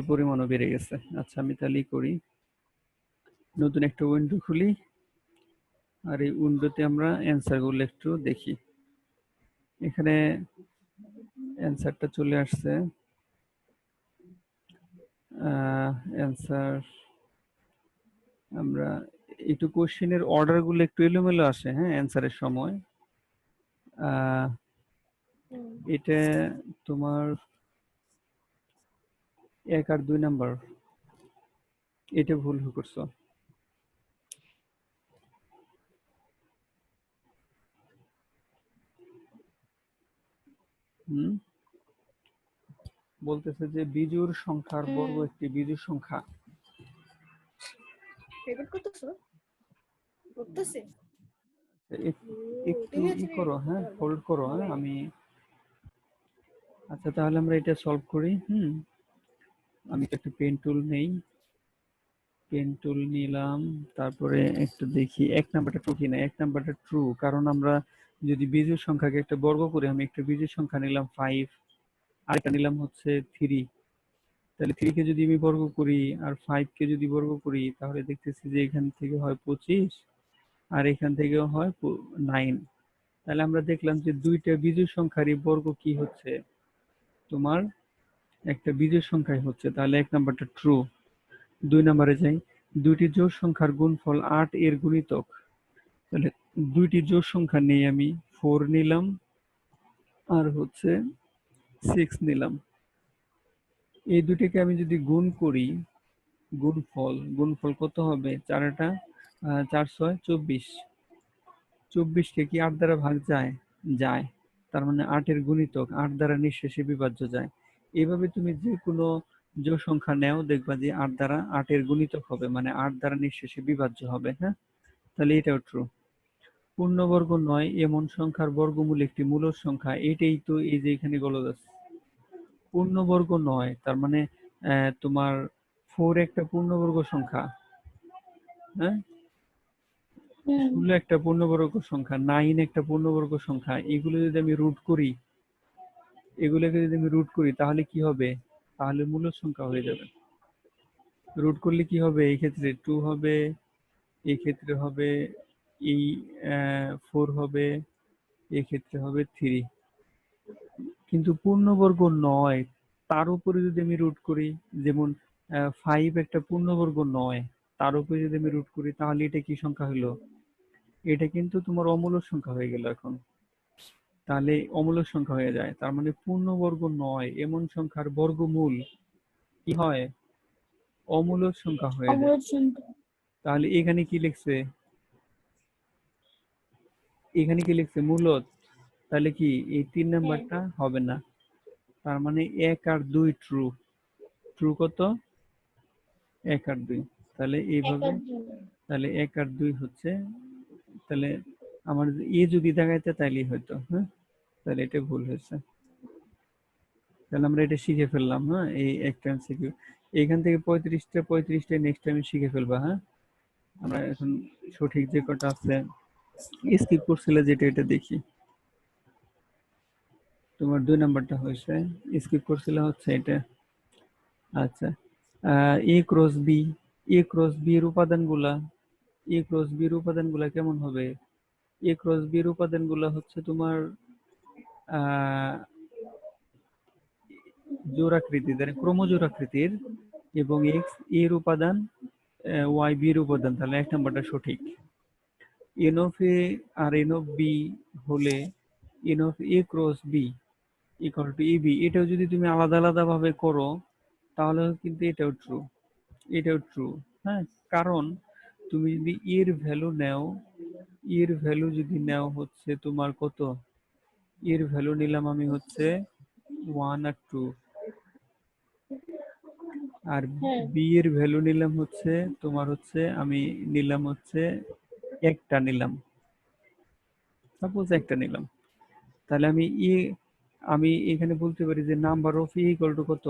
পরিমাণও বেড়ে গেছে। আচ্ছা আমি তাহলেই করি, নতুন একটা উইন্ডো খুলি আর এই উইন্ডোতে আমরা অ্যান্সারগুলো একটু দেখি। এখানে অ্যান্সারটা চলে আসছে। অ্যান্সার আমরা একটু কোশ্চেনের অর্ডারগুলো একটু এলোমেলো আসে, হ্যাঁ, অ্যান্সারের সময়। এটা তোমার 1 আর 2 নাম্বার, এটা ভুল করছো। বলতেছে যে বিজোড় সংখ্যার বর্গ একটি বিজোড় সংখ্যা। একটু করো, হ্যাঁ, হোল্ড করো, হ্যাঁ, আমি আচ্ছা তাহলে আমরা এটা সলভ করি। আমি একটা পেন টুল নেই, পেন টুল নিলাম, তারপরে একটু দেখি 1 নাম্বারটা ট্রু কিনা। 1 নাম্বারটা ট্রু, কারণ আমরা যদি বিজোড় সংখ্যাকে একটা বর্গ করি, আমি একটা বিজোড় সংখ্যা নিলাম 5, আরেকটা নিলাম হচ্ছে 3। তাহলে 3 কে যদি আমি বর্গ করি আর 5 কে যদি বর্গ করি, তাহলে দেখতেছি যে এখান থেকে হয় 25 আর এখান থেকেও হয় 9। তাহলে আমরা দেখলাম যে দুইটা বিজোড় সংখ্যারই বর্গ কি হচ্ছে, তোমার একটা বিজোড় সংখ্যাই হচ্ছে। তাহলে 1 নাম্বারটা ট্রু। 2 নাম্বারে যাই, দুইটি জোড় সংখ্যার গুণফল 8 এর গুণিতক। তাহলে দুইটি জোড় সংখ্যা নিয়ে আমি 4 নিলাম আর হচ্ছে 6 নিলাম। এই দুটিকে আমি যদি গুণ করি, গুণফল কত হবে? 4 6 24। 24 কে কি 8 দ্বারা ভাগ যায়? যায়। তার মানে 8 এর গুণিতক 8 দ্বারা নিঃশেষে বিভাজ্য যায়। এইভাবে তুমি যে কোনো জোড় সংখ্যা নেও, দেখবা যে 8 দ্বারা 8 এর গুণিতক হবে, মানে 8 দ্বারা নিঃশেষে বিভাজ্য হবে। হ্যাঁ, তাহলে এটাও ট্রু। পূর্ণবর্গ নয় এমন সংখ্যার বর্গমূল একটি মূলদ সংখ্যা। এটাই তো এই যে এখানে বলা যাচ্ছে পূর্ণবর্গ নয়, তার মানে তোমার 4 একটা পূর্ণবর্গ সংখ্যা, হ্যাঁ, 16 একটা পূর্ণবর্গ সংখ্যা, 9 একটা পূর্ণবর্গ সংখ্যা। এগুলো যদি আমি রুট করি, তাহলে কি হবে? তাহলে মূলদ সংখ্যা হয়ে যাবে। রুট করলে কি হবে? এই ক্ষেত্রে 2 হবে, এই ক্ষেত্রে হবে এই 4 হবে, এই ক্ষেত্রে হবে 3। কিন্তু পূর্ণবর্গ নয়, তার উপরে যদি আমি রুট করি, যেমন 5 একটা পূর্ণবর্গ নয়, তার উপরে যদি আমি রুট করি, তাহলে এটা কি সংখ্যা হলো? এটা কিন্তু তোমার অমূলদ সংখ্যা হয়ে গেল এখন। তাহলে অমূলদ সংখ্যা হয়ে যায়। তার মানে পূর্ণবর্গ নয় এমন সংখ্যার বর্গমূল কি হয়? অমূলদ সংখ্যা হয়ে যায়। তাহলে এখানে কি লিখছে? এখানে কি লিখছে? মূলদ। তাহলে কি এই 3 নাম্বারটা হবে না। তার মানে 1 আর 2 ট্রু। ট্রু কত? 1 আর 2। তাহলে এইভাবে, তাহলে 1 আর 2 হচ্ছে, তাহলে আমার এ যদি দেখাইতে তাইলেই হয়তো, হ্যাঁ, তাহলে এটা ভুল হয়েছে। তাহলে আমরা এটা শিখে ফেললাম। হ্যাঁ, এই একটা এমসিকিউ এখান থেকে 35টা নেক্সট টাইম শিখে ফেলবা। হ্যাঁ, আমরা এখন সঠিক যে কটা আছে স্কিপ করছিলে যেটা, এটা দেখি। তোমার 2 নাম্বারটা হয়েছে, স্কিপ করছিলে হচ্ছে এটা। আচ্ছা, এ ক্রস বি, এ ক্রস বি এর উপাদানগুলা, এ ক্রস বি এর উপাদানগুলা কেমন হবে? এ ক্রস বি এর উপাদানগুলা হচ্ছে তোমার জোড়াকৃতির, ক্রমজোড় আকৃতির, এবং এক্স এর উপাদান, ওয়াই বি এর উপাদান। তাহলে 1 নাম্বারটা সঠিক। এন অফ এ আর এন অফ বি হলে n of A cross B equal to A B. এটাও যদি তুমি আলাদা আলাদা ভাবে করো, তাহলে কিন্তু এটাও ট্রু, এটাও ট্রু। হ্যাঁ, কারণ তুমি যদি এর ভ্যালু নেও, এর ভ্যালু যদি নেও হচ্ছে তোমার কত, এর ভ্যালু নিলাম আমি হচ্ছে 1 আর 2, আর বি এর ভ্যালু নিলাম হচ্ছে তোমার হচ্ছে আমি নিলাম হচ্ছে একটা নিলাম, সাপোজ একটা নিলাম। তাহলে আমি এখানে বলতে পারি যে number of A equal to কত?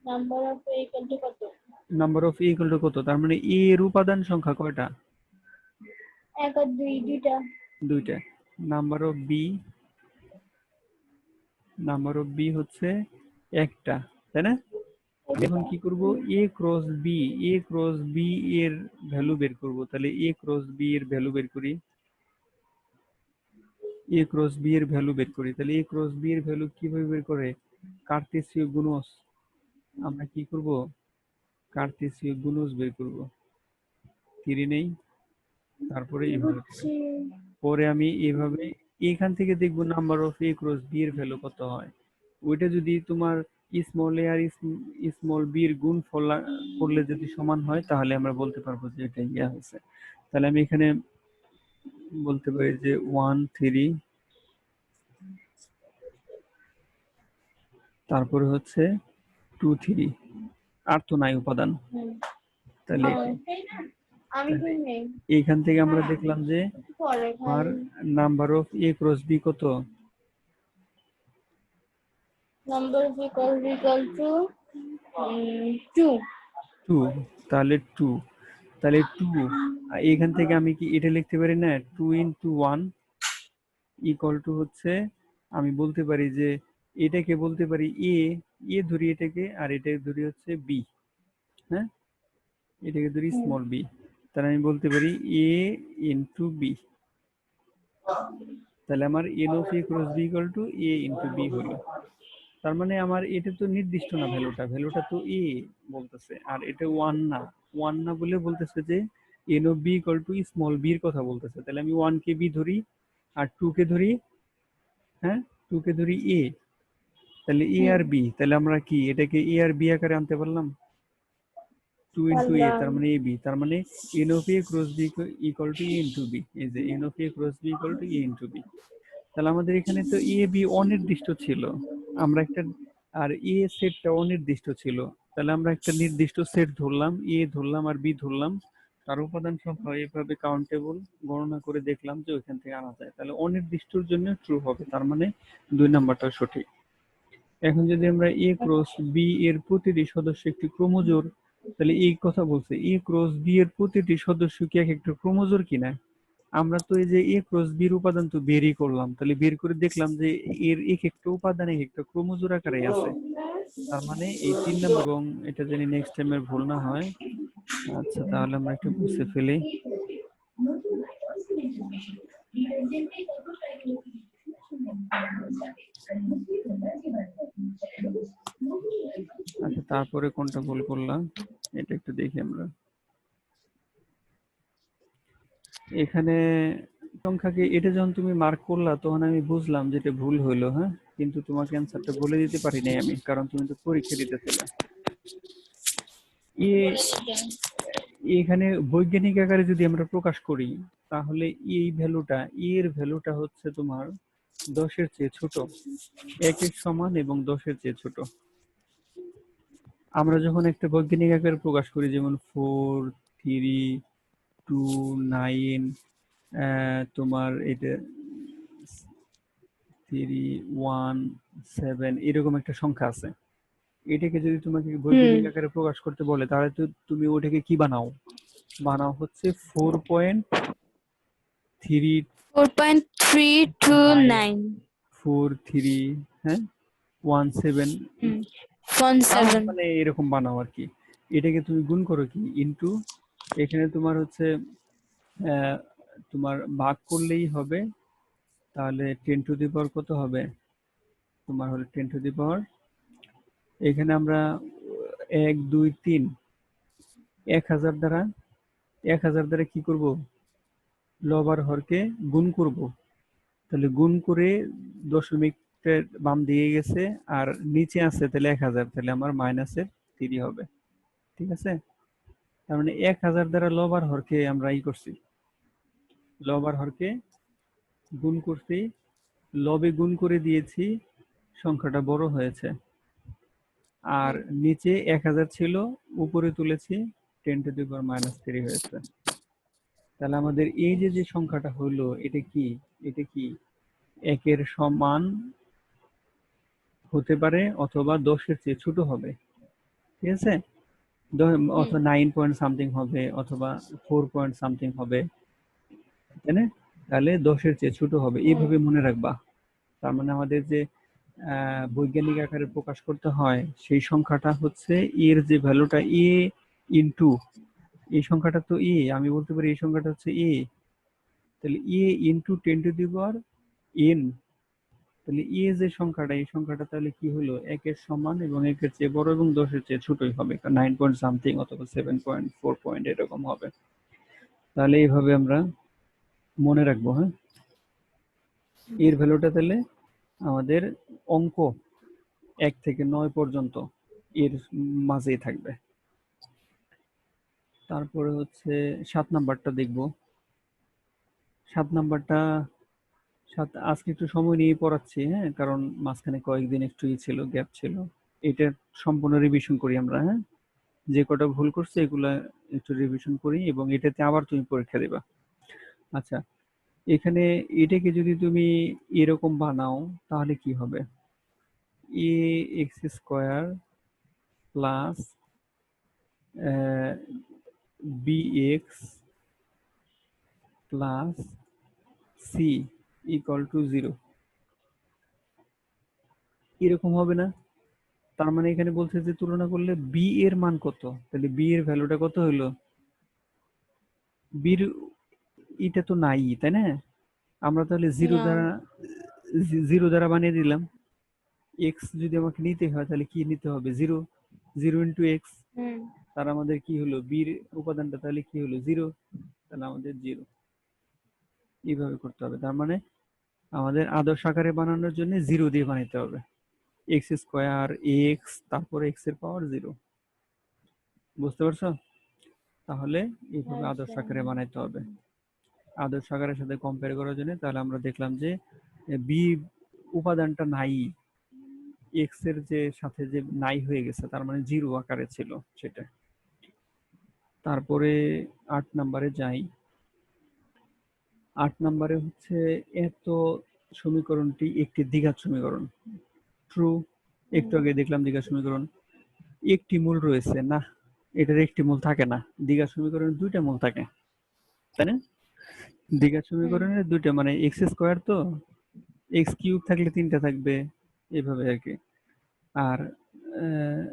Number of A equal to কত? তার মানে এ এর উপাদান সংখ্যা কয়টা? 1 আর 2 দুইটা। দুইটা। নাম্বার অফ বি হচ্ছে একটা, তাই না? এখন কি করব, এ ক্রস বি, এ ক্রস বি এর ভ্যালু বের করব। তাহলে এ ক্রস বি এর ভ্যালু বের করি, এ ক্রস বি এর ভ্যালু বের করি। তাহলে এ ক্রস বি এর ভ্যালু কিভাবে বের করে? কার্তেশীয় গুণজ। আমরা কি করব, কার্তেশীয় গুণজ বের করব। 3 নেই, তারপরে এইভাবে করে। পরে আমি এইভাবে এখান থেকে দেখব number of A cross b এর ভ্যালু কত হয়। ওইটা যদি তোমার স্মল এ আর স্মল বি এর গুণ করলে যদি সমান হয়, তাহলে আমরা বলতে পারবো যে এটা ইয়া হয়েছে। তাহলে আমি এখানে বলতে পারি যে 1 3, তারপরে হচ্ছে 2 3, আর তো নাই উপাদান। তাহলে এইখান থেকে আমরা দেখলাম যে আমার number of A cross b কত? Number of equal to 2। 2, তাহলে 2, তাহলে 2 এখান থেকে আমি কি এটা লিখতে পারি না, 2 ইন্টু 1 ইকুয়াল টু হচ্ছে, আমি বলতে পারি যে এটাকে বলতে পারি এ, এ ধরি এটাকে, আর এটাকে ধরি হচ্ছে বি। হ্যাঁ, এটাকে ধরি স্মল বি। তাহলে আমি বলতে পারি এ ইন্টু বি। তাহলে আমার n of A cross B equal to a into b হলো। তার মানে আমার এটা তো নির্দিষ্ট না, ভ্যালুটা তো এ বলতেছে, আর এটা 1 না। 1 না বলে বলতেছে যে n of b equal to small b এর কথা বলতেছে। তাহলে আমি 1 কে বি ধরি, আর 2 কে ধরি, হ্যাঁ 2 কে ধরি এ। তাহলে এ আর বি, তাহলে আমরা কি এটাকে এ আর বি আকারে আনতে পারলাম? 2 ইন্টু এ, তার মানে এ বি, তার মানে n of A cross B equal to a into b. এই যে n of A cross B equal to a into b. তাহলে আমাদের এখানে তো এ বি অনির্দিষ্ট ছিল, আমরা একটা, আর এ সেটটা অনির্দিষ্ট ছিল। তাহলে আমরা একটা নির্দিষ্ট সেট ধরলাম, এ ধরলাম আর বি ধরলাম, তার উপাদান সংখ্যা এভাবে কাউন্টেবল গণনা করে দেখলাম যে ওইখান থেকে আনা যায়। তাহলে অনির্দিষ্টর জন্য ট্রু হবে, তার মানে 2 নাম্বারটা সঠিক। এখন যদি আমরা এ ক্রস বি এর প্রতিটি সদস্য একটি ক্রোমোজোর, তাহলে এই কথা বলছে এ ক্রস বি এর প্রতিটি সদস্য কি এক একটা ক্রোমোজোর কিনা। আমরা তো এই যে এ ক্রস বি এর উপাদান তো বেরই করলাম, তাহলে বের করে দেখলাম যে এর এক একটা উপাদান এক একটা ক্রোমোজোর আকারে আছে। তার মানে এই 3 নাম্বার, এবং এটা জানি নেক্সট টাইমের ভুল না হয়। আচ্ছা, তাহলে আমরা একটু মুছে ফেলি। আচ্ছা, তারপরে কোনটা ভুল করলাম এটা একটু দেখি আমরা। এখানে সংখ্যাকে এটা যখন তুমি মার্ক করলা, তখন আমি বুঝলাম যে এটা ভুল হইলো। হ্যাঁ, কিন্তু তোমাকে অ্যান্সারটা বলে দিতে পারি নাই আমি, কারণ তুমি তো পরীক্ষা দিতেছিলে। এখানে বৈজ্ঞানিক আকারে যদি আমরা প্রকাশ করি, তাহলে এই ভ্যালুটা, এর ভ্যালুটা হচ্ছে তোমার 10-এর চেয়ে ছোট, 1-এর সমান এবং 10-এর চেয়ে ছোট। আমরা যখন একটা বৈজ্ঞানিক আকারে প্রকাশ করি, যেমন 4 3 2 9, তোমার এটা 3 1 7, এরকম একটা সংখ্যা আছে। এটাকে যদি তোমাকে বৈজ্ঞানিক আকারে প্রকাশ করতে বলে, তাহলে তো তুমি ওটাকে কি বানাও, হচ্ছে 4.329 4.3, হ্যাঁ 17, মানে এরকম বানাও আর কি। এটাকে তুমি গুণ করো কি ইনটু, এখানে তোমার হচ্ছে তোমার ভাগ করলেই হবে। তাহলে 10 টু দি পাওয়ার কত হবে, তোমার হলো 10 টু দি পাওয়ার, এখানে আমরা 1 2 3 1000 দ্বারা, 1000 দ্বারা কি করব, লব আর হরকে গুণ করব। তাহলে গুণ করে দশমিকটা বাম দিয়ে গেছে, আর নিচে আছে তাহলে 1000, তাহলে আমার মাইনাসের 3 হবে। ঠিক আছে, তার মানে 1000 দ্বারা লব আর হরকে আমরা ই করছি, লব আর হরকে গুণ করছি, লবে গুণ করে দিয়েছি, সংখ্যাটা বড় হয়েছে। আর নিচে 1000 ছিল, উপরে তুলেছি, 10 টু দি পাওয়ার -3 হয়েছে। তাহলে আমাদের এই যে সংখ্যাটা হলো, এটা কি, এটা কি 1-এর সমান হতে পারে, অথবা 10-এর চেয়ে ছোট হবে। ঠিক আছে, অথবা 9 পয়েন্ট সামথিং হবে, অথবা 4 পয়েন্ট সামথিং হবে, তাই না? তাহলে 10-এর চেয়ে ছোট হবে, এইভাবে মনে রাখবা। তার মানে আমাদের যে বৈজ্ঞানিক আকারে প্রকাশ করতে হয়, সেই সংখ্যাটা হচ্ছে এর যে ভ্যালুটা এ ইনটু, এই সংখ্যাটা তো এ, আমি বলতে পারি এই সংখ্যাটা হচ্ছে এ, তাহলে এ ইনটু 10⁻n, তাহলে এ যে সংখ্যাটা, এই সংখ্যাটা তাহলে কি হলো, একের সমান এবং একের চেয়ে বড় এবং 10-এর চেয়ে ছোটই হবে, 9 পয়েন্ট সামথিং অথবা 7.4 পয়েন্ট এরকম হবে। তাহলে এইভাবে আমরা মনে রাখবো। হ্যাঁ, এর ভ্যালুটা তাহলে আমাদের অঙ্ক 1 থেকে 9 পর্যন্ত এর মাঝেই থাকবে। তারপরে হচ্ছে 7 নাম্বারটা দেখব। 7 নাম্বারটা আজকে একটু সময় নিয়ে পড়াচ্ছি, হ্যাঁ, কারণ মাঝখানে কয়েকদিন একটু ছিল, গ্যাপ ছিল। এটা সম্পূর্ণ রিভিশন করি আমরা। হ্যাঁ, যে কটা ভুল করছে এগুলা একটু রিভিশন করি এবং এটাতে আবার তুমি পরীক্ষা দিবা। আচ্ছা, এখানে এটাকে যদি তুমি এরকম বানাও তাহলে কি হবে, a x square plus b x plus c equal to 0, এরকম হবে না? তার মানে এখানে বলছে যে তুলনা করলে বি এর মান কত, তাহলে বি এর ভ্যালুটা কত হলো, বির এটা তো নাই, তাই না? আমরা তাহলে জিরো না। দ্বারা, জিরো দ্বারা বানিয়ে দিলাম। এক্স যদি আমাকে নিতে হয় তাহলে কি নিতে হবে, জিরো, জিরো ইন্টু এক্স, হুম। তার আমাদের কি হলো, বির উপাদানটা তাহলে কি হলো, জিরো, তাহলে আমাদের জিরো। এইভাবে করতে হবে, তার মানে আমাদের আদর্শ আকারে বানানোর জন্য জিরো দিয়ে বানাইতে হবে, এক্স স্কোয়ার এক্স তারপরে এক্স এর পাওয়ার 0। বুঝতে পারছো? তাহলে এইভাবে আদর্শ আচ্ছা। আকারে বানাইতে হবে। আদর্শ আকারের সাথে কম্পেয়ার করার জন্য তাহলে আমরা দেখলাম যে বি উপাদানটা নাই, এক্স এর যে সাথে যে নাই হয়ে গেছে, তার মানে জিরো আকারে ছিল সেটা। তারপরে 8 নম্বরে যাই। 8 নম্বরে হচ্ছে এত সমীকরণটি একটি দ্বিঘাত সমীকরণ, ট্রু। একটু আগে দেখলাম দ্বিঘাত সমীকরণ, একটি মূল রয়েছে না, এটার একটি মূল থাকে না, দ্বিঘাত সমীকরণের দুইটা মূল থাকে, তাই না? দ্বিঘাত হুম। সমীকরণের দুইটা, মানে এক্স স্কোয়ার তো, এক্স কিউব থাকলে 3টা থাকবে, এইভাবে আর কি। আর আহ,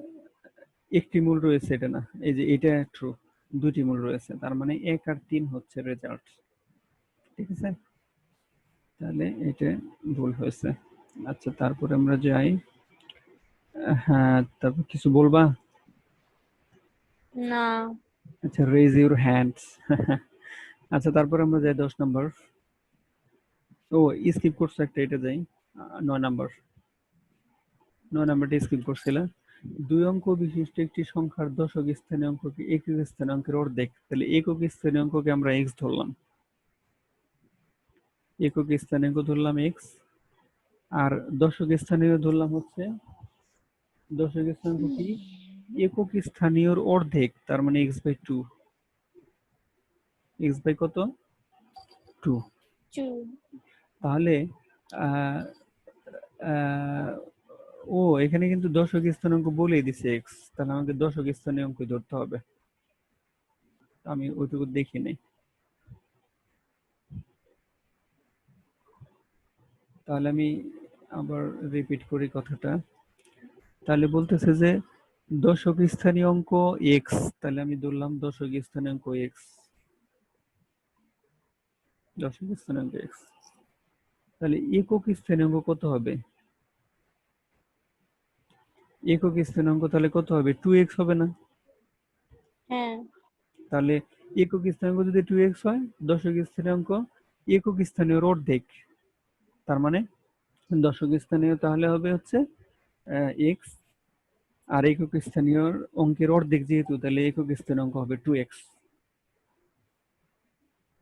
একটি মূল রয়েছে এটা না, এই যে এটা ট্রু, দুটি মূল রয়েছে, তার মানে 1 আর 3 হচ্ছে রেজাল্ট। ঠিক আছে, তাহলে এটা ভুল হয়েছে। আচ্ছা, তারপরে আমরা যাই। হ্যাঁ, তারপর কিছু বলবা? না। আচ্ছা, রেজ ইউর হ্যান্ডস। আচ্ছা, তারপরে আমরা যাই 10 নম্বর। ও, স্কিপ করছো একটা, এটা যাই 9 নম্বর। 9 নম্বরটা স্কিপ করছিলাম। 2 অঙ্ক বিশিষ্ট একটি সংখ্যার দশক স্থানীয় অঙ্ককে একক স্থানীয় অঙ্কের অর্ধেক, তাহলে একক স্থানীয় অঙ্ককে আমরা এক্স ধরলাম, একক স্থানীয় ধরলাম এক্স, আর দশক স্থানীয় ধরলাম হচ্ছে, দশক স্থানাঙ্ক কি, একক স্থানীয়র অর্ধেক, তার মানে x/2, x বাই কত, 2। 2। তাহলে আহ, আহ, ও এখানে কিন্তু দশক স্থানাঙ্ক বলেই দিছে এক্স, তাহলে আমাকে দশক স্থানীয় অঙ্ক ধরতে হবে, আমি ওইটুকু দেখি নাই। তাহলে আমি আবার রিপিট করি কথাটা। তাহলে বলতেছে যে দশক স্থানীয় অঙ্ক এক্স, তাহলে আমি ধরলাম দশক স্থানীয় অঙ্ক এক্স, দশক স্থানীয় অঙ্ক এক্স। তাহলে একক স্থানীয় অঙ্ক কত হবে, একক স্থানাঙ্ক তাহলে কত হবে, 2x হবে না? হ্যাঁ। তাহলে একক স্থানাঙ্ক যদি 2x হয়, দশক স্থানাঙ্ক একক স্থানীয়র অর্ধেক, তার মানে দশক স্থানীয় তাহলে হবে হচ্ছে x, আর একক স্থানীয় অঙ্কের অর্ধেক যেহেতু, তাহলে একক স্থানীয় অঙ্ক হবে 2x।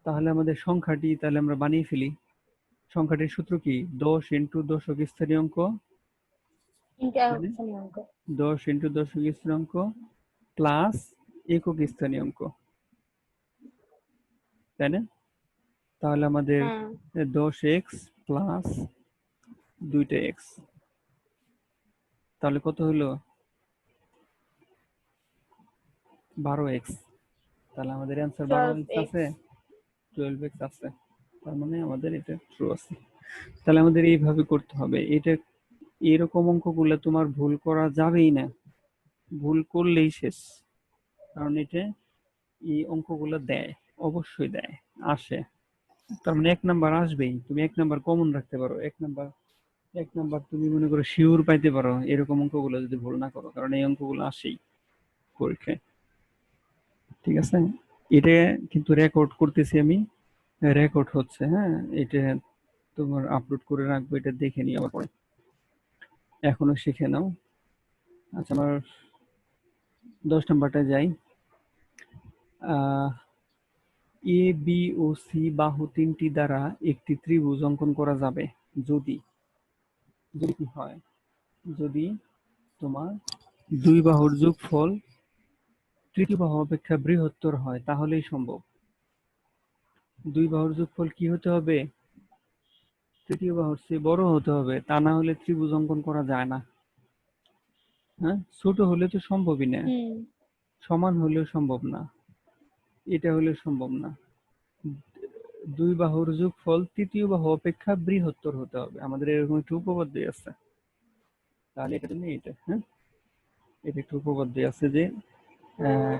তাহলে আমাদের সংখ্যাটি তাহলে আমরা বানিয়ে ফেলি। সংখ্যাটির সূত্র কি, 10 ইন্টু দশক স্থানীয় অঙ্ক, মানে 10 ইন্টু দশক স্থানীয় অঙ্ক প্লাস একক স্থানীয় অঙ্ক, তাই না? তাহলে আমাদের হ্যাঁ। 10x প্লাস 2টা x, তাহলে কত হলো, 12x। তাহলে আমাদের অ্যান্সার 12x 12x। আছে, 12x আছে, তার মানে আমাদের এটা ট্রু আছে। তাহলে আমাদের এইভাবে করতে হবে, এটা এরকম অঙ্কগুলো তোমার ভুল করা যাবেই না, ভুল করলেই শেষ। কারণ এটা এই অঙ্কগুলো দেয়, অবশ্যই দেয়, আসে। তার মানে 1 নাম্বার আসবেই, তুমি 1 নাম্বার কমন রাখতে পারো, 1 নাম্বার তুমি মনে করো শিওর পাইতে পারো এরকম অঙ্কগুলো যদি ভুল না করো, কারণ এই অঙ্কগুলো আসেই পরীক্ষায়। ঠিক আছে, এটা কিন্তু রেকর্ড করতেছি আমি, রেকর্ড হচ্ছে, হ্যাঁ, এটা তোমার আপলোড করে রাখবো, এটা দেখে নিই আবার পরে, এখনো শিখে নাও। আচ্ছা, আমার 10 নাম্বারটা যাই। এ বি ও সি বাহু তিনটি দ্বারা একটি ত্রিভুজ অঙ্কন করা যাবে যদি, যদি কি হয়, যদি তোমার দুই বাহুর যোগফল তৃতীয় বাহু অপেক্ষা বৃহত্তর হয়, তাহলেই সম্ভব। দুই বাহুর যোগফল কি হতে হবে? তৃতীয় বাহুর চেয়ে বড় হতে হবে, তা না হলে ত্রিভুজ অঙ্কন করা যায় না। হ্যাঁ, ছোট হলে তো সম্ভবই না, হুম সমান হলেও সম্ভব না, এটা হলে সম্ভব না। দুই বাহুর যোগফল তৃতীয় বাহু অপেক্ষা বৃহত্তর হতে হবে, আমাদের এরকম একটি উপপাদ্য আছে। তাহলে এটা তুমি এটা, হ্যাঁ, এটা একটু উপপাদ্য আছে যে আহ,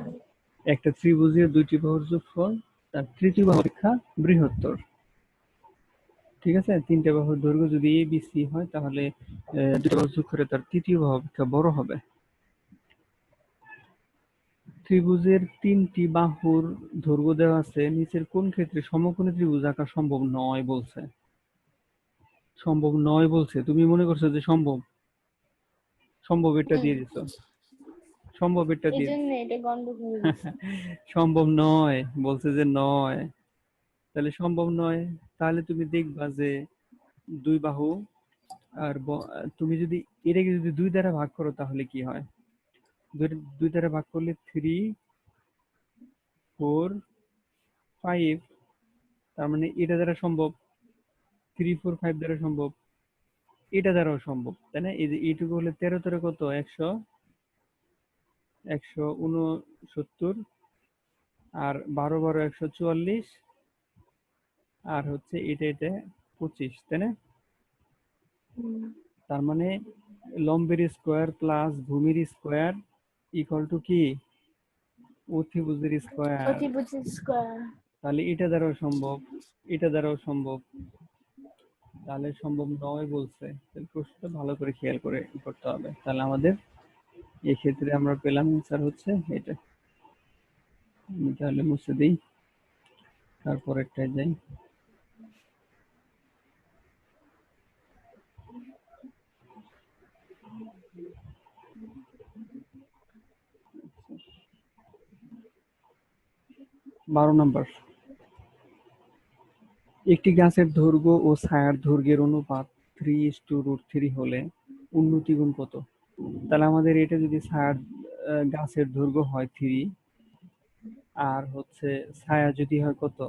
একটা ত্রিভুজের দুইটি বাহুর যোগফল তার তৃতীয় বাহু অপেক্ষা বৃহত্তর। ঠিক আছে, তিনটে বাহুর দৈর্ঘ্য যদি এ বি সি হয়, তাহলে দুটো বাহু যোগ করে তার তৃতীয় বাহু অপেক্ষা বড় হবে। ত্রিভুজের তিনটি বাহুর দৈর্ঘ্য দেওয়া আছে, নিচের কোন ক্ষেত্রে সমকোণী ত্রিভুজ আঁকা সম্ভব নয় বলছে। সম্ভব নয় বলছে, তুমি মনে করছো যে সম্ভব, সম্ভব এটা হুম দিয়ে দিছো, সম্ভব এটা এই দিয়ে জন্য এটা গন্ডগোল হয়ে গেছে। সম্ভব নয় বলছে যে নয়, তাহলে সম্ভব নয়। তাহলে তুমি দেখবা যে দুই বাহু আর তুমি যদি এটাকে যদি দুই দ্বারা ভাগ করো তাহলে কি হয়, দুই দুই দ্বারা ভাগ করলে 3 4 5, তার মানে এটা দ্বারা সম্ভব, 3 4 5 দ্বারা সম্ভব, এটা দ্বারাও সম্ভব, তাই না? এই যে এইটুকু হলে 13 কত, 169, আর 12 12 144, আর হচ্ছে এটা 25, তাই না? হুম তার মানে লম্বের স্কোয়ার প্লাস ভূমির স্কোয়ার ইকুয়াল টু কি, অতিভুজের স্কোয়ার। অতিভুজ স্কয়ার। তাহলে এটা দ্বারাও সম্ভব, এটা দ্বারাও সম্ভব, তাহলে সম্ভব নয় বলছে। তাহলে প্রশ্নটা ভালো করে খেয়াল করে করতে হবে। তাহলে আমাদের এক্ষেত্রে আমরা পেলাম অ্যান্সার হচ্ছে এটা। আমি তাহলে মুছে দিই, তারপরেরটায় যাই। আচ্ছা, 12 নম্বর, একটি গাছের দৈর্ঘ্য ও ছায়ার দৈর্ঘ্যের অনুপাত 3:√3 হলে উন্নতি গুণ কত? তাহলে আমাদের এটা যদি ছায়ার গাছের দৈর্ঘ্য হয় 3, আর হচ্ছে ছায়া যদি হয় কত,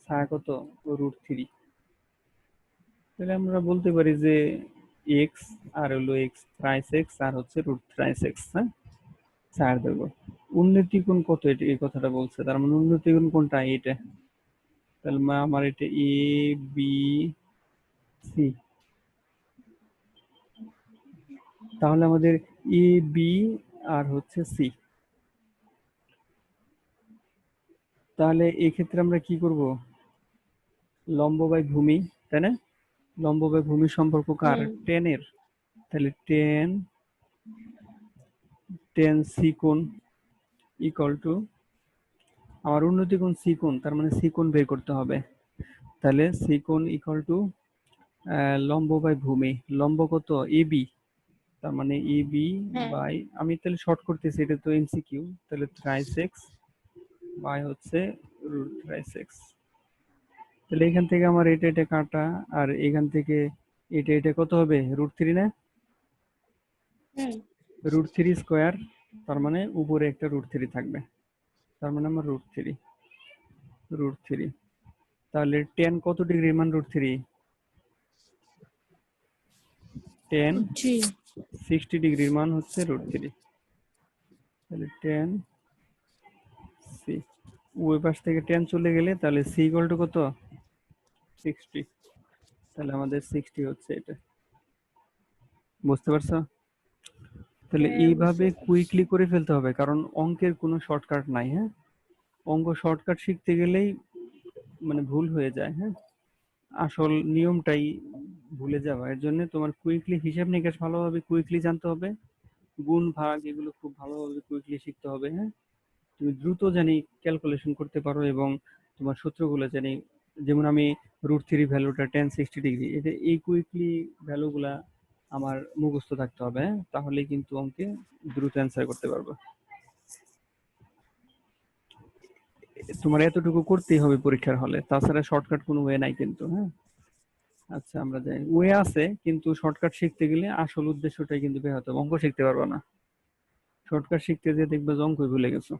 ছায়া কত, √3, তাহলে আমরা বলতে পারি যে এক্স আর হলো এক্স প্রাইস এক্স আর হচ্ছে √3 হ্যাঁ, ছায়ার দৈর্ঘ্য। উন্নতি কোণ কত, এটা এই কথাটা বলছে, তার মানে উন্নতি কোণ কোনটা, এটা। তাহলে আমার এটা এ বি সি, তাহলে আমাদের এ বি আর হচ্ছে সি। তাহলে এই ক্ষেত্রে আমরা কি করব, লম্ব বাই ভূমি, তাই না? লম্ব বাই ভূমি সম্পর্ক কার, হুম টেনের। তাহলে টেন সি কোণ ইকুয়াল টু, আমার উন্নতি কোণ সি কোণ, তার মানে সি কোণ বের করতে হবে। তাহলে সি কোণ ইকুয়াল টু লম্ব বাই ভূমি, লম্ব কত, এ বি, তার মানে এ বি হ্যাঁ বাই, আমি তাহলে শর্ট করতেছি, এটা তো এমসিকিউ, তাহলে থ্রাইস এক্স বাই হচ্ছে √3 তাহলে এখান থেকে আমার এটা কাটা, আর এখান থেকে এটা কত হবে, √3 না, হুম √3 স্কোয়ার, তার মানে উপরে একটা √3 থাকবে, তার মানে আমার √3। তাহলে টেন কত ডিগ্রির মান, √3, টেন জি 60 ডিগ্রির মান হচ্ছে √3। তাহলে টেন সি, ওই পাশ থেকে টেন চলে গেলে তাহলে সি ইকুয়াল টু কত, 60। তাহলে আমাদের 60 হচ্ছে এটা। বুঝতে পারছো? তাহলে হ্যাঁ, এইভাবে বুঝতে পারছি। কুইকলি করে ফেলতে হবে, কারণ অঙ্কের কোনো শর্টকাট নাই। হ্যাঁ, অঙ্ক শর্টকাট শিখতে গেলেই মানে ভুল হয়ে যায়। হ্যাঁ, আসল নিয়মটাই ভুলে যাওয়া। এর জন্য তোমার কুইকলি হিসাব নিকাশ ভালোভাবে কুইকলি জানতে হবে, গুণ ভাগ এগুলো খুব ভালোভাবে কুইকলি শিখতে হবে। হ্যাঁ, তুমি দ্রুত জানি ক্যালকুলেশন করতে পারো এবং তোমার সূত্রগুলো জানি, যেমন আমি √3 ভ্যালুটা tan 60° এটা এই কুইকলি ভ্যালুগুলা আমার মুখস্থ থাকতে হবে। হ্যাঁ? তাহলেই কিন্তু অঙ্কে দ্রুত অ্যান্সার করতে পারবো। তোমার এতটুকু করতেই হবে পরীক্ষার হলে, তাছাড়া শর্টকাট কোনো ওয়ে নাই কিন্তু। হ্যাঁ, আচ্ছা আমরা যাই, ওয়ে আছে কিন্তু শর্টকাট শিখতে গেলে আসল উদ্দেশ্যটাই কিন্তু বের হতে হবে, অঙ্ক শিখতে পারবো না। শর্টকাট শিখতে যেয়ে দেখবে যে অঙ্কই ভুলে গেছো।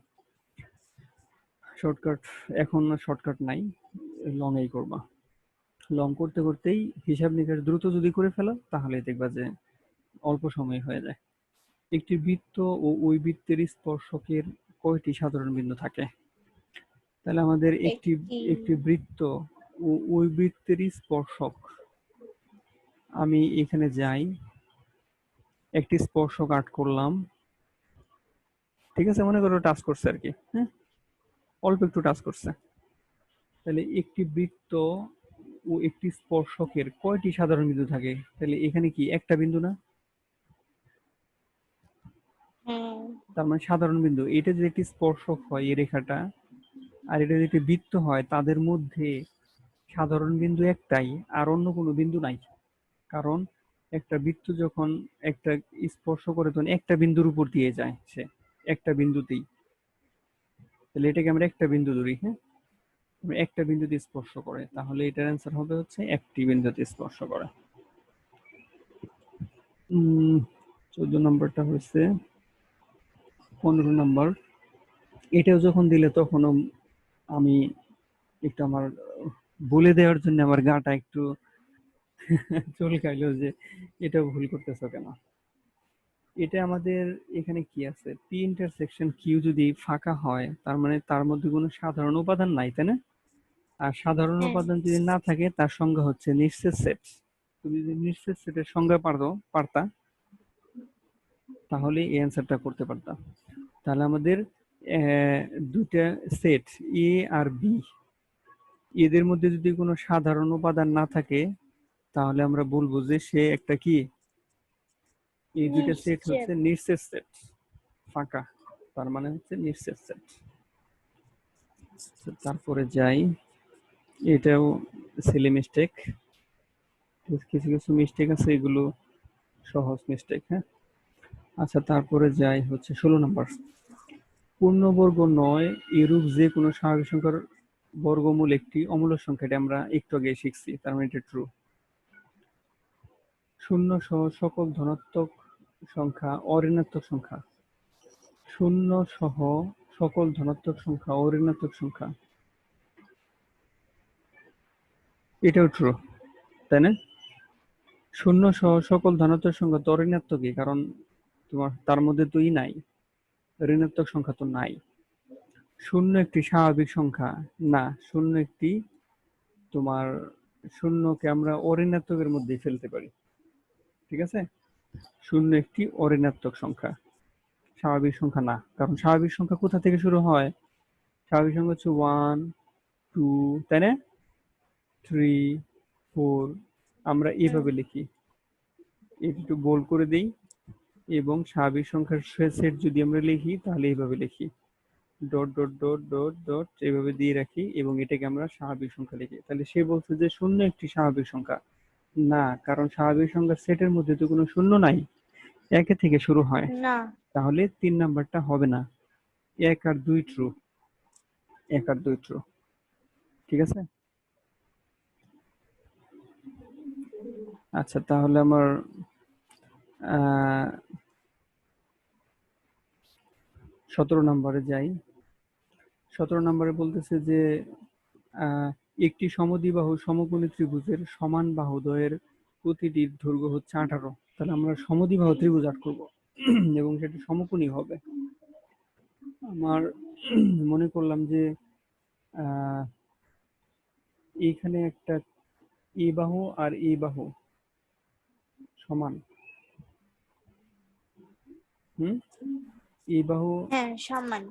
শর্টকাট এখন শর্টকাট নাই, লং এই করবা। লং করতে করতেই হিসাব নিকাশ দ্রুত যদি করে ফেলো তাহলে দেখবা যে অল্প সময় হয়ে যায়। একটি বৃত্ত ও ওই বৃত্তের স্পর্শকের কয়টি সাধারণ বিন্দু থাকে? তাহলে আমাদের একটি একটি। একটি বৃত্ত ও ওই বৃত্তের স্পর্শক, আমি এখানে যাই, একটি স্পর্শক আর্ট করলাম, ঠিক আছে, মনে করো টাচ করছে আর কি। হ্যাঁ, অল্প একটু টাচ করছে। তাহলে একটি বৃত্ত ও একটি স্পর্শকের কয়টি সাধারণ বিন্দু থাকে? তাহলে এখানে কি একটা বিন্দু না? হ্যাঁ। তার মানে সাধারণ বিন্দু এটা যদি একটি স্পর্শক হয় এই রেখাটা, আর এটা যদি একটি বৃত্ত হয়, তাদের মধ্যে সাধারণ বিন্দু একটাই, আর অন্য কোনো বিন্দু নাই। কারণ একটা বৃত্ত যখন একটা স্পর্শ করে তখন একটা বিন্দুর উপর দিয়ে যায় সে, একটা বিন্দুতেই। তাহলে এটাকে আমরা একটা বিন্দু ধরি। হ্যাঁ, একটা বিন্দুতে স্পর্শ করে, তাহলে এটার অ্যান্সার হবে হচ্ছে একটি বিন্দুতে স্পর্শ করে। 14 নম্বরটা হচ্ছে 15 নম্বর। এটাও যখন দিলে তখনও আমি একটু আমার বলে দেওয়ার জন্য আমার গাটা একটু চুলকাইলো যে এটা ভুল করতেছো কেন। এটা আমাদের এখানে কি আছে, পি ইন্টারসেকশন কিউ যদি ফাঁকা হয় তার মানে তার মধ্যে কোনো সাধারণ উপাদান নাই, তাই না? আর সাধারণ হ্যাঁ। উপাদান যদি না থাকে তার সংজ্ঞা হচ্ছে নিঃশেষ সেট। তুমি যদি নিঃশেষ সেটের সংজ্ঞা পারতা তাহলে এই অ্যান্সারটা করতে পারতাম। তাহলে আমাদের দুইটা সেট এ আর বি, এদের মধ্যে যদি কোনো সাধারণ উপাদান না থাকে তাহলে আমরা বলবো যে সে একটা কি, এই দুইটা সেট হচ্ছে নিশ্চয়। নিঃশেষ সেট, ফাঁকা, তার মানে হচ্ছে নিঃশেষ সেট। তারপরে যাই, এটাও সিলি মিস্টেক, কিছু কিছু মিস্টেক আছে এগুলো সহজ মিস্টেক। হ্যাঁ, আচ্ছা তারপরে যাই হচ্ছে 16 নম্বর। পূর্ণবর্গ নয় এরূপ যে কোনো স্বাভাবিক সংখ্যার বর্গমূল একটি অমূল্য সংখ্যা, এটা আমরা একটু আগে শিখছি, তার মানে এটা ট্রু। শূন্য সহ সকল ধনাত্মক সংখ্যা অঋণাত্মক সংখ্যা, শূন্য সহ সকল ধনাত্মক সংখ্যা অঋণাত্মক সংখ্যা, এটাও ট্রু, তাই না? শূন্য সহ সকল ধনাত্মক সংখ্যা তো ঋণাত্মকই, কারণ তোমার তার মধ্যে তো নাই, ঋণাত্মক সংখ্যা তো নাই। শূন্য একটি স্বাভাবিক সংখ্যা না, শূন্য একটি তোমার, শূন্যকে আমরা অঋণাত্মকের মধ্যে ফেলতে পারি, ঠিক আছে? শূন্য একটি অঋণাত্মক সংখ্যা, স্বাভাবিক সংখ্যা না, কারণ স্বাভাবিক সংখ্যা কোথা থেকে শুরু হয়? স্বাভাবিক সংখ্যা হচ্ছে 1 2, তাই না, 3 4, আমরা হুম। এভাবে লিখি, একটু বোল্ড করে দিই, এবং স্বাভাবিক সংখ্যার সেট যদি আমরা লিখি তাহলে এইভাবে লিখি, dot dot dot dot dot এইভাবে দিয়ে রাখি, এবং এটাকে আমরা স্বাভাবিক সংখ্যা লিখি। তাহলে সে বলছে যে শূন্য একটি স্বাভাবিক সংখ্যা না, কারণ স্বাভাবিক সংখ্যার সেটের মধ্যে তো কোনো শূন্য নাই, একে থেকে শুরু হয়। না। তাহলে 3 নাম্বারটা হবে না, 1 আর 2 ট্রু, 1 আর 2 ট্রু, ঠিক আছে। আচ্ছা তাহলে আমার 17 নম্বরে যাই। 17 নম্বরে বলতেছে যে আহ, একটি সমদ্বিবাহু সমকোণী ত্রিভুজের সমান বাহুদ্বয়ের প্রতিটির দৈর্ঘ্য হচ্ছে 18। তাহলে আমরা সমদ্বিবাহু ত্রিভুজ আর্ট করবো এবং সেটা সমকোণী হবে। আমার মনে করলাম যে আহ, এইখানে একটা এ বাহু আর এ বাহু সমান, হুম, এই বাহু হ্যাঁ সমান।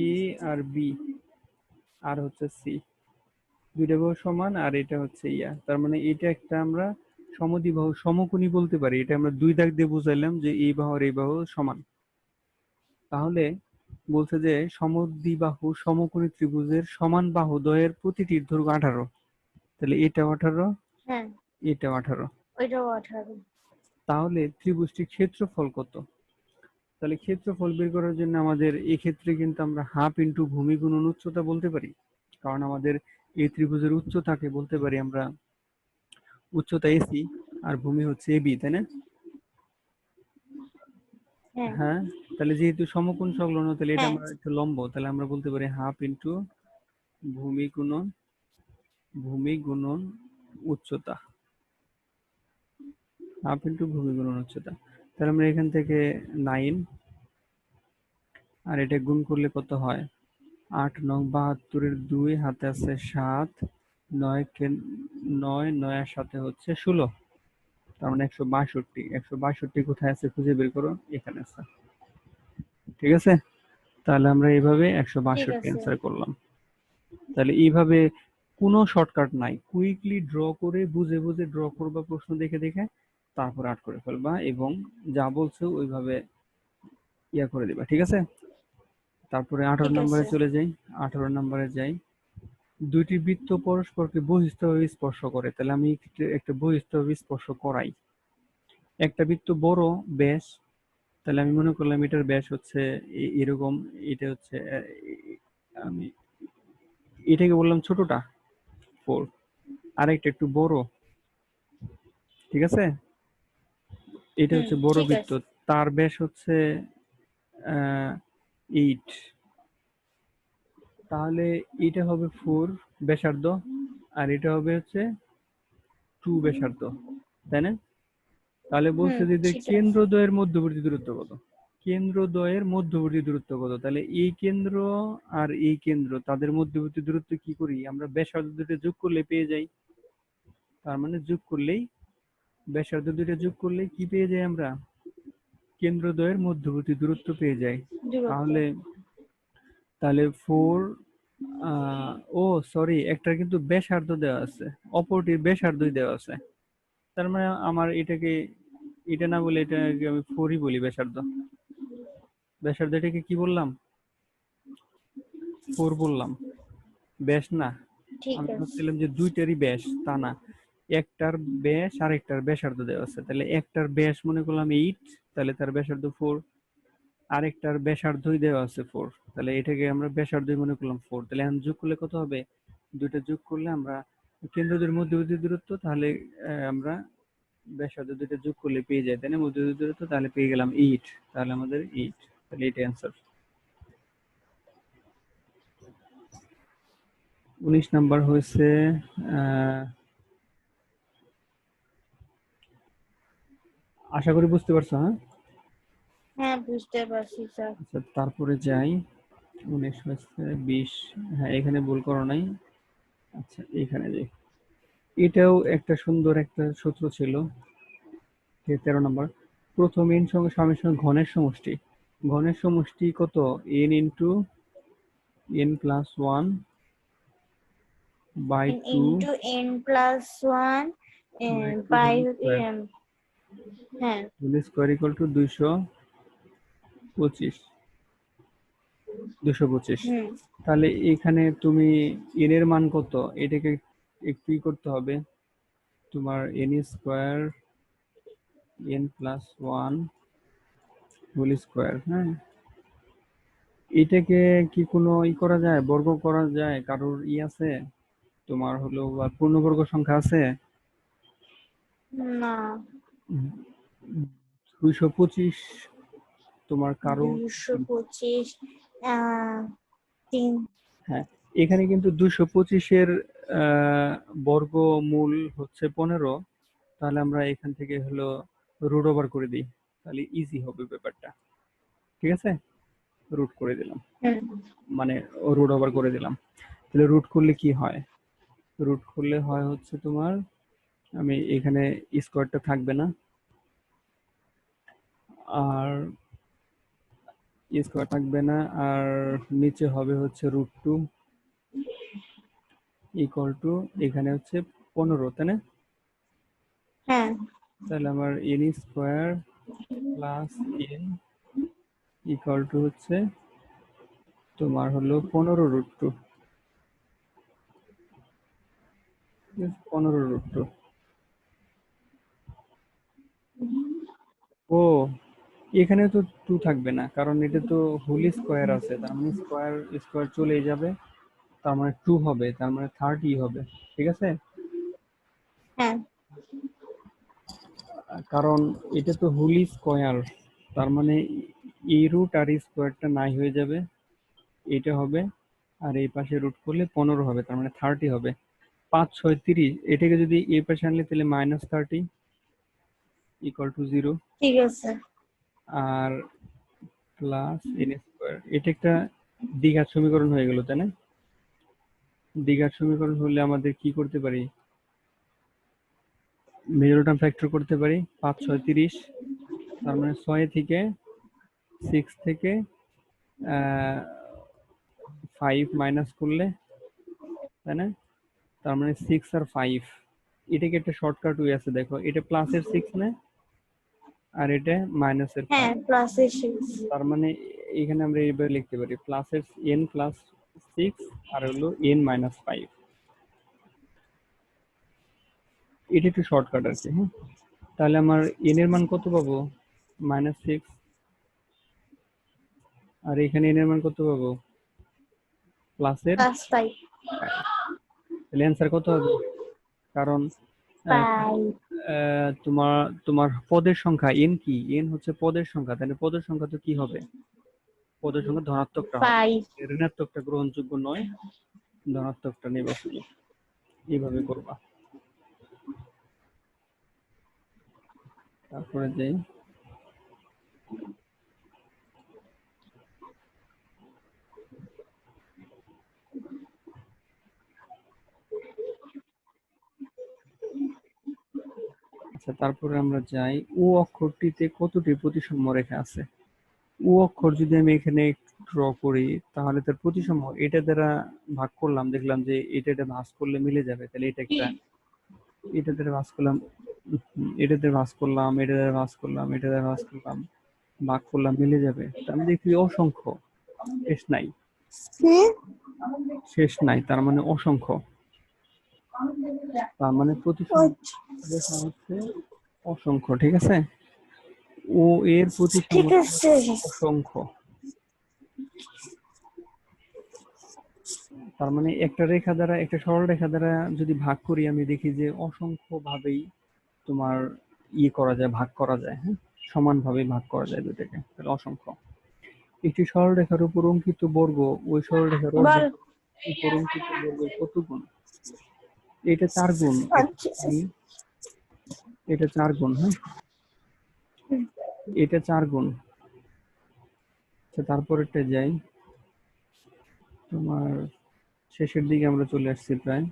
এ আর বি আর হচ্ছে সি, দুইটা বাহু সমান আর এটা হচ্ছে ইয়া, তার মানে এটা একটা আমরা সমদ্বিবাহু সমকোণী বলতে পারি। এটা আমরা দুই দাগ দিয়ে বুঝাইলাম যে এই বাহু আর এই বাহু সমান। তাহলে বলছে যে সমদ্বিবাহু সমকোণী ত্রিভুজের সমান বাহুদ্বয়ের প্রতিটির দৈর্ঘ্য 18। তাহলে এটাও 18, হ্যাঁ এটাও 18। ওইটাও 18। তাহলে ত্রিভুজটির ক্ষেত্রফল কত? তাহলে ক্ষেত্রফল বের করার জন্য আমাদের এক্ষেত্রে কিন্তু আমরা হাফ ইন্টু ভূমি গুণন উচ্চতা বলতে পারি। কারণ আমাদের এই ত্রিভুজের উচ্চতাকে বলতে পারি আমরা উচ্চতা এসি আর ভূমি হচ্ছে এবি, তাই না? হ্যাঁ হ্যাঁ, তাহলে যেহেতু সমকোণ সংলগ্ন, তাহলে এটা হ্যাঁ আমরা একটা লম্ব, তাহলে আমরা বলতে পারি হাফ ইন্টু ভূমি গুণন উচ্চতা, হাফ ইন্টু ভূমি গুণন উচ্চতা। তাহলে আমরা এখান থেকে 9 আর এটা গুণ করলে কত হয়? 8 নং 72 এর 2 হাতে আছে 7, 9 কে 9, 9 এর সাথে হচ্ছে 16, তার মানে 162। 162 কোথায় আছে খুঁজে বের করো, এখানে আছে। ঠিক আছে, তাহলে আমরা এইভাবে ঠিক 162 আছে। অ্যান্সার করলাম। তাহলে এইভাবে কোনো শর্টকাট নাই, কুইকলি ড্র করে বুঝে বুঝে ড্র করবা, প্রশ্ন দেখে দেখে, তারপর আট করে ফেলবা এবং যা বলছো ওইভাবে ইয়া করে দিবা। ঠিক আছে, তারপরে 18 ঠিক নম্বরে আছে। চলে যাই। 18 নম্বরে যাই, দুইটি বৃত্ত পরস্পরকে বহিস্থভাবে স্পর্শ করে। তাহলে আমি একটা বহিস্থভাবে স্পর্শ করাই। একটা বৃত্ত বড় ব্যাস, তাহলে আমি মনে করলাম এটার ব্যাস হচ্ছে এরকম, এটা হচ্ছে আমি এটাকে বললাম ছোটটা 4, আরেকটা একটু বড়। ঠিক আছে, এটা হুম, হচ্ছে বড় ঠিক বৃত্ত, আছে। তার ব্যাস হচ্ছে 8। তাহলে এটা হবে 4 ব্যাসার্ধ আর এটা হবে হচ্ছে 2 ব্যাসার্ধ, তাই না? তাহলে বলছে হুম, যে এদের ঠিক আছে। কেন্দ্রদ্বয়ের মধ্যবর্তী দূরত্ব কত? কেন্দ্রদ্বয়ের মধ্যবর্তী দূরত্ব কত? তাহলে এই কেন্দ্র আর এই কেন্দ্র তাদের মধ্যবর্তী দূরত্ব কি করি আমরা? ব্যাসার্ধ দুটো যোগ করলে পেয়ে যাই। তার মানে যোগ করলেই, ব্যাসার্ধ দুটো যোগ করলেই কি পেয়ে যাই আমরা? কেন্দ্রদ্বয়ের মধ্যবর্তী দূরত্ব পেয়ে যাই। দূরত্ব। তাহলে তাহলে 4, ও সরি, একটা কিন্তু ব্যাসার্ধ দেওয়া আছে, অপরটির ব্যাসার্ধই দেওয়া আছে। তার মানে আমার এটাকে, এটা না বলে এটাকে আমি 4ই বলি ব্যাসার্ধ। ব্যাসার্ধ এটাকে কি বললাম? 4 বললাম, ব্যাস না। ঠিক আমি আছে। ভাবছিলাম যে দুইটারই ব্যাস, তা না। একটার ব্যাস আর একটার ব্যাসার্ধ দেওয়া আছে, তাহলে একটার ব্যাস মনে করলাম 8, তাহলে তার ব্যাসার্ধ 4, আরেকটার ব্যাসার্ধই দেওয়া আছে 4, তাহলে এটাকে আমরা ব্যাসার্ধই মনে করলাম 4। তাহলে এখন যোগ করলে কত হবে? দুইটা যোগ করলে আমরা কেন্দ্রদের মধ্যবর্তী দূরত্ব, তাহলে আমরা ব্যাসার্ধ দুইটা যোগ করলে পেয়ে যাই, তাই না, মধ্যবর্তী দূরত্ব, তাহলে পেয়ে গেলাম 8। তাহলে আমাদের 8, তাহলে এটা অ্যান্সার। 19 নাম্বার হয়েছে, আশা করি বুঝতে পারছো, হ্যাঁ? হ্যাঁ বুঝতে পারছি স্যার। আচ্ছা, তারপরে যাই। 19 হয়েছে, 20, হ্যাঁ এখানে ভুল করো নাই। আচ্ছা, এখানে যাই। এটাও একটা সুন্দর একটা সূত্র ছিল, 13 নম্বর। প্রথম এন সঙ্গে সমের সঙ্গে ঘনের সমষ্টি। ঘনের সমষ্টি কত? N into n plus one by n two into n plus 1 by two by whole square, হ্যাঁ। Whole square equal to 225, 225। হুম। তাহলে এখানে তুমি এন এর মান কত, এটাকে একটু ই করতে হবে, তোমার n square n plus one whole square. হ্যাঁ, এটাকে কি কোনো ই করা যায়, বর্গ করা যায়? কারোর ই আছে তোমার হলো বা পূর্ণবর্গ সংখ্যা আছে? না। 225 তোমার কারো? 225 তিন। হ্যাঁ, এখানে কিন্তু 225-এর বর্গমূল হচ্ছে 15। তাহলে আমরা এখান থেকে হলো রুট ওভার করে দিই, তাহলে ইজি হবে ব্যাপারটা। ঠিক আছে, রুট করে দিলাম, হুম। মানে রুট ওভার করে দিলাম। তাহলে রুট করলে কি হয়? রুট করলে হয় হচ্ছে তোমার, আমি এখানে স্কোয়ারটা থাকবে না, আর স্কোয়ার থাকবে না, আর নিচে হবে হচ্ছে √2 ইকুয়াল টু এখানে হচ্ছে 15, তাই না? হ্যাঁ তাহলে আমার n square plus n equal to হচ্ছে তোমার হলো 15√2, 15√2। ও, এখানে তো 2 থাকবে না, কারণ এটা তো হোল স্কোয়ার আছে, তার মানে স্কোয়ার স্কোয়ার চলে যাবে, তার মানে 2 হবে, তার মানে 30 হবে, ঠিক আছে? হ্যাঁ কারণ এটা তো হোল স্কোয়ার, তার মানে এই রুট আর স্কোয়ারটা নাই হয়ে যাবে, এটা হবে, আর এই পাশে রুট করলে 15 হবে, তার মানে 30 হবে। 5 6 30, এটাকে যদি এই পাশে আনলে তাহলে -30 ইকুয়াল টু 0, ঠিক আছে। আর প্লাস n স্কোয়ার, এটা একটা দ্বিঘাত সমীকরণ হয়ে গেল, তাই না? দ্বিঘাত সমীকরণ হলে আমাদের কি করতে পারি? মেজর টার্ম ফ্যাক্টর করতে পারি। 5 6 30, তার মানে 6 থেকে 6 থেকে 5 মাইনাস করলে, তাই না? তার মানে 6 আর 5, এটাকে একটা শর্টকাট ওয়ে আছে, দেখো এটা প্লাসের 6 না, আর এটা মাইনাসের 5, হ্যাঁ প্লাসে শেষ। তার মানে এখানে আমরা এইভাবে লিখতে পারি প্লাসের n প্লাস 6 আর হলো n মাইনাস 5, এটা একটু শর্টকাট আর কি। হ্যাঁ, তাহলে আমার n এর মান কত পাবো? -6, আর এখানে n এর মান কত পাবো? প্লাসের +5 তাহলে অ্যান্সার কত হবে? কারণ 5 তোমার তোমার পদের সংখ্যা n কি? n হচ্ছে পদের সংখ্যা, তাহলে পদের সংখ্যা তো কি হবে? পদের সংখ্যা ধনাত্মকটা হবে, 5 ঋণাত্মকটা গ্রহণযোগ্য নয়, ধনাত্মকটা নেবা শুধু, এইভাবে করবা। তারপরে যাই, আচ্ছা তারপরে আমরা যাই, ও অক্ষরটিতে কতটি প্রতিসাম্য রেখা আছে? ও অক্ষর যদি আমি এখানে ড্র করি, তাহলে তার প্রতিসাম্য এটা দ্বারা ভাগ করলাম, দেখলাম যে এটা ভাগ করলে মিলে যাবে, তাহলে এটা একটা, এটা দ্বারা ভাগ করলাম, এটা দ্বারা ভাগ করলাম, এটা দ্বারা ভাগ করলাম, এটা দ্বারা ভাগ করলাম, ভাগ করলাম, মিলে যাবে। তার মানে দেখি অসংখ্য, শেষ নাই, শেষ নাই, তার মানে অসংখ্য, তার মানে প্রতিসাম্য রেখা হচ্ছে অসংখ্য, ঠিক আছে? ও এর প্রতিসাম্য ঠিক রেখা আছে। হচ্ছে অসংখ্য, তার মানে একটা রেখা দ্বারা, একটা সরল রেখা দ্বারা যদি ভাগ করি, আমি দেখি যে অসংখ্য ভাবেই তোমার করা যায়, ভাগ করা যায়। হ্যাঁ, সমানভাবে ভাগ করা যায় দুটাকে, তাহলে অসংখ্য। একটি সরলরেখার উপর অঙ্কিত বর্গ ওই সরলরেখার বল। অর্ধেক উপর অঙ্কিত বর্গের কত গুণ? এটা 4 গুণ, আচ্ছা এটা 4 গুণ। হ্যাঁ, এটা 4 গুণ। আচ্ছা তারপরেরটা যাই, তোমার শেষের দিকে আমরা চলে আসছি প্রায়।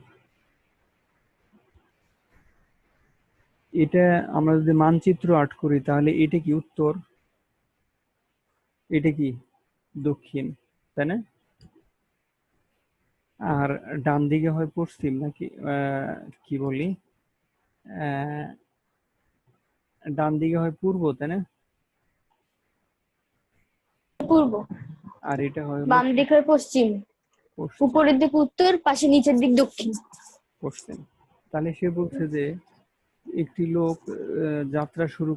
এটা আমরা যদি মানচিত্র আর্ট করি, তাহলে এটা কি উত্তর, এটা কি দক্ষিণ, তাই না? আর ডান দিকে হয় পশ্চিম, নাকি কি বলি, আহ, ডান দিকে হয় পূর্ব, তাই না? পূর্ব, আর এটা হয় হলো বাম দিকের পশ্চিম, পশ্চিম, উপরের দিক উত্তর, পাশে নিচের দিক দক্ষিণ। পশ্চিম। তাহলে সে বলছে যে একটি লোক যাত্রা শুরু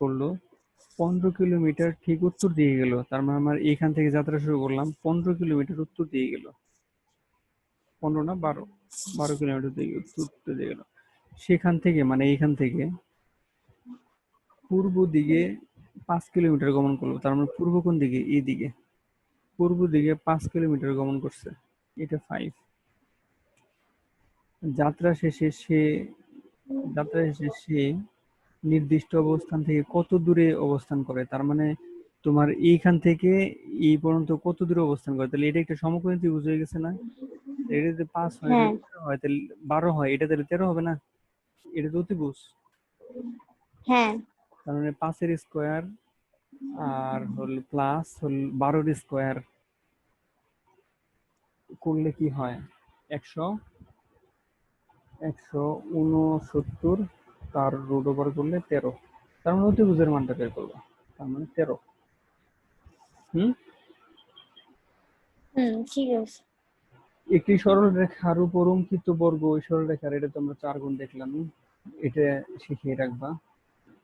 করলো 15 কিলোমিটার ঠিক উত্তর দিয়ে গেল, তার মানে আমার এখান থেকে যাত্রা শুরু করলাম, 15 কিলোমিটার উত্তর দিয়ে গেল, 15 না 12 কিলোমিটার দিয়ে উত্তর দিয়ে গেল। সেখান থেকে মানে এইখান থেকে পূর্ব দিকে 5 কিলোমিটার গমন করলো, তার মানে পূর্ব কোন দিকে? এই দিকে, পূর্ব দিকে 5 কিলোমিটার গমন করছে, এটা 5। যাত্রা শেষে সে যাত্রা শেষে সে নির্দিষ্ট অবস্থান থেকে কত দূরে অবস্থান করে? তার মানে তোমার এইখান থেকে এই পর্যন্ত কত দূরে অবস্থান করে, তাহলে এটা একটা সমকোণী ত্রিভুজ হয়ে গেছে না? এটা যদি 5 হয়, এটা হ্যাঁ 13 হয়, তাহলে 12 হয়, এটা তাহলে 13 হবে না? এটা তো অতিভুজ, হ্যাঁ তার মানে 5 এর স্কোয়ার আর হল প্লাস হল 12 স্কোয়ার করলে কি হয়? 169, তার রুট ওভার করলে 13। তার মানে অতিভুজের মানটা বের করবো, তার মানে 13। হুম। ঠিক আছে। একটি সরল রেখার উপর অঙ্কিত বর্গ ওই সরল রেখার, এটা তো আমরা 4 গুণ দেখলাম, এটা শিখিয়ে রাখবা,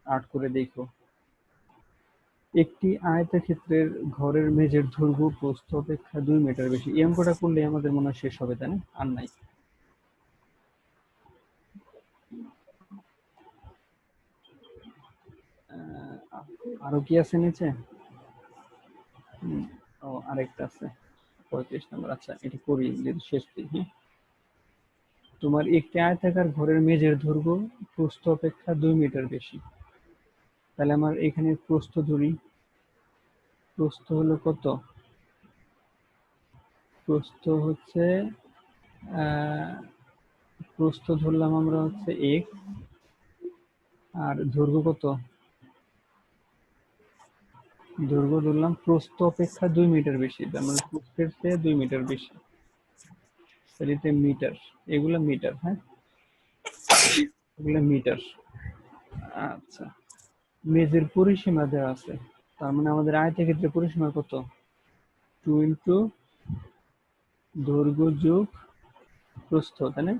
8 করে দেখো। একটি আয়তক্ষেত্রের ঘরের মেঝের দৈর্ঘ্য প্রস্থ অপেক্ষা 2 মিটার বেশি। এই অঙ্কটা করলে আমাদের মনে হয় শেষ হবে, তাই না? আর নাই। আরো কি আছে নিচে? ও আরেকটা আছে, 35 নম্বর। আচ্ছা, এটা করি যদি শেষ দিই। হ্যাঁ, তোমার একটি আয়তাকার ঘরের মেঝের দৈর্ঘ্য প্রস্থ অপেক্ষা 2 মিটার বেশি। তাহলে আমার এখানে প্রস্থ ধরি, প্রস্থ হলো কত? প্রস্থ হচ্ছে প্রস্থ ধরলাম আমরা হচ্ছে x, আর দৈর্ঘ্য কত? দৈর্ঘ্য ধরলাম প্রস্থ অপেক্ষা 2 মিটার বেশি, তার মানে প্রস্থের চেয়ে 2 মিটার বেশি। তাহলে এটা মিটার, এগুলা মিটার। হ্যাঁ, এগুলা মিটার। আচ্ছা, মেঝের পরিসীমা দেওয়া আছে, তার মানে আমাদের আয়তক্ষেত্রে পরিসীমা কত? 2 ইন্টু দৈর্ঘ্য যোগ প্রস্থ, তাই না?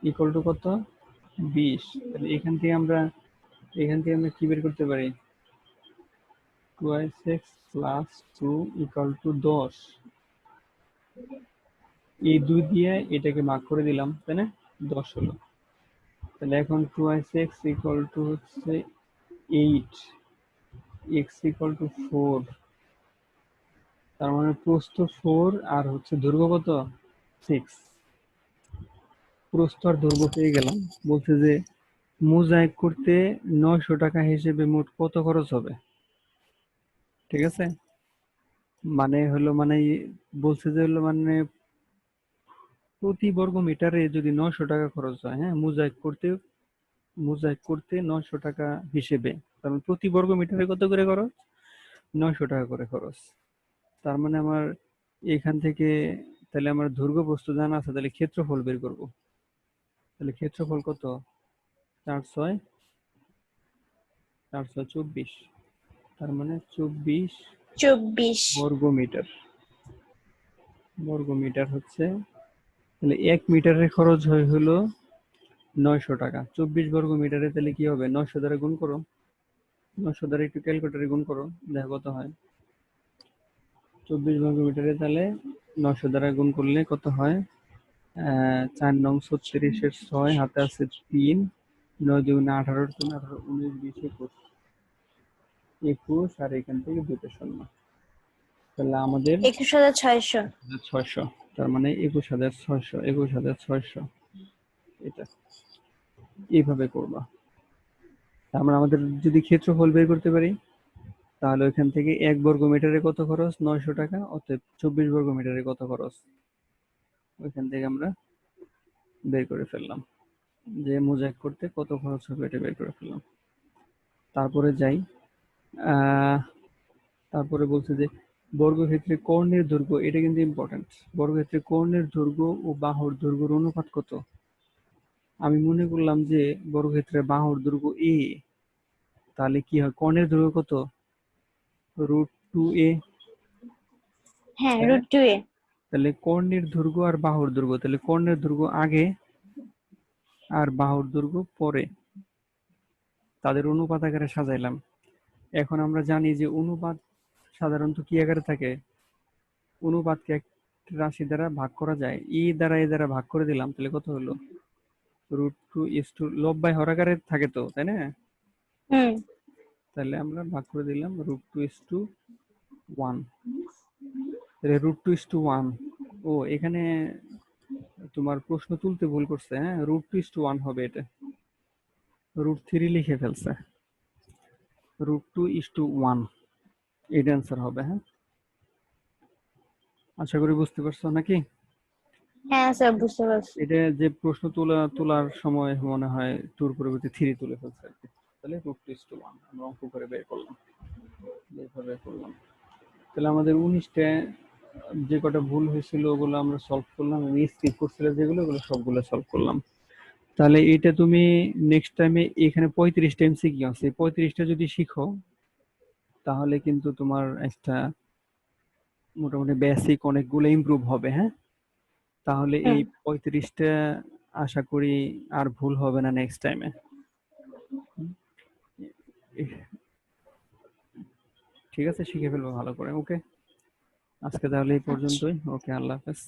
ইকুয়াল টু কত? 20। তাহলে এখান থেকে আমরা কি বের করতে পারি? 2x plus 2 equal to 10। এই 2 দিয়ে এটাকে ভাগ করে দিলাম, তাই না? 10 হলো। তাহলে এখন 2x ইকুয়াল টু হচ্ছে 8, x ইকুয়াল টু 4। তার মানে প্রস্থ 4 আর হচ্ছে দৈর্ঘ্য কত? 6। প্রস্থ আর দৈর্ঘ্য পেয়ে গেলাম। বলছে যে মোজাইক করতে 900 টাকা হিসেবে মোট কত খরচ হবে? ঠিক আছে, মানে হলো মানে বলছে যে হলো মানে প্রতি বর্গ মিটারে যদি 900 টাকা খরচ হয়, হ্যাঁ, মোজাইক করতে 900 টাকা হিসেবে, কারণ প্রতি বর্গ মিটারে কত করে খরচ? 900 টাকা করে খরচ। তার মানে আমার এখান থেকে, তাহলে আমার দৈর্ঘ্য প্রস্থ জানা আছে, তাহলে ক্ষেত্রফল বের করব। তাহলে ক্ষেত্রফল কত? 4 6 24, তার মানে 24 বর্গ মিটার। হচ্ছে, তাহলে 1 মিটারের খরচ হয় হলো 900 টাকা। 24 বর্গ মিটারে তাহলে কি হবে? 900 দ্বারা গুণ করো, 900 দ্বারা একটু ক্যালকুলেটরে গুণ করো, দেখো কত হয়। 24 বর্গ মিটারে তাহলে 900 দ্বারা গুণ করলে কত হয়? 4 নং 36 এর 6, হাতে আছে 3, 9 দুগুণে 18, 3 18, 19 20 21, আর এখান থেকে 2 শূন্য। তাহলে আমাদের 21,600। তার মানে 21,600। এটা এইভাবে করবা। তার মানে আমাদের যদি ক্ষেত্রফল বের করতে পারি, তাহলে ওইখান থেকে 1 বর্গ মিটারে কত খরচ? 900 টাকা। অতএব 24 বর্গ মিটারে কত খরচ? ওইখান থেকে আমরা বের করে ফেললাম যে মোজাইক করতে কত খরচ হবে, এটা বের করে ফেললাম। তারপরে যাই, তারপরে বলছে যে বর্গক্ষেত্রে কর্ণের দৈর্ঘ্য, এটা কিন্তু ইম্পর্টেন্ট। বর্গক্ষেত্রে কর্ণের দৈর্ঘ্য ও বাহুর দৈর্ঘ্যের অনুপাত কত? আমি মনে করলাম যে বর্গক্ষেত্রে বাহুর দৈর্ঘ্য a, তাহলে কি হয়? কর্ণের দৈর্ঘ্য কত? √2a। হ্যাঁ, √2a। তাহলে কর্ণের দৈর্ঘ্য আর বাহুর দৈর্ঘ্য, তাহলে কর্ণের দৈর্ঘ্য আগে আর বাহুর দৈর্ঘ্য পরে, তাদের অনুপাত আকারে সাজাইলাম। এখন আমরা জানি যে অনুপাত সাধারণত কি আকারে থাকে? অনুপাতকে এক রাশি দ্বারা ভাগ করা যায়, এ দ্বারা ভাগ করে দিলাম, তাহলে কত হলো? √2 লব বাই হর আকারে থাকে তো, তাই না? তাহলে আমরা ভাগ করে দিলাম √2:1। তাহলে √2:1। ও, এখানে তোমার প্রশ্ন তুলতে ভুল করছে। হ্যাঁ, √2:1 হবে, এটা √3 লিখে ফেলছে। √2:1 এটা অ্যান্সার হবে। হ্যাঁ, আশা করি বুঝতে পারছো নাকি? হ্যাঁ স্যার, বুঝতে পারছি। এটা যে প্রশ্ন তোলার সময় মনে হয় 2 পরিবর্তে 3 তুলে ফেলছে আর কি। তাহলে √2:1 আমরা অঙ্ক করে বের করলাম, এইভাবে করলাম। তাহলে আমাদের 19টা যে কটা ভুল হয়েছিল ওগুলো আমরা সলভ করলাম, আমি স্কিপ করছিল যেগুলো ওগুলো সবগুলো সলভ করলাম। তাহলে এটা তুমি নেক্সট টাইমে এখানে 35টা এমসিকিউ আছে, 35টা যদি শিখো তাহলে কিন্তু তোমার একটা মোটামুটি বেসিক অনেকগুলো ইমপ্রুভ হবে। হ্যাঁ, তাহলে এই 35টা আশা করি আর ভুল হবে না নেক্সট টাইমে। ঠিক আছে, শিখে ফেলবো ভালো করে। ওকে, আজকে তাহলে এই আচ্ছা। পর্যন্তই। ওকে, আল্লাহ হাফেজ।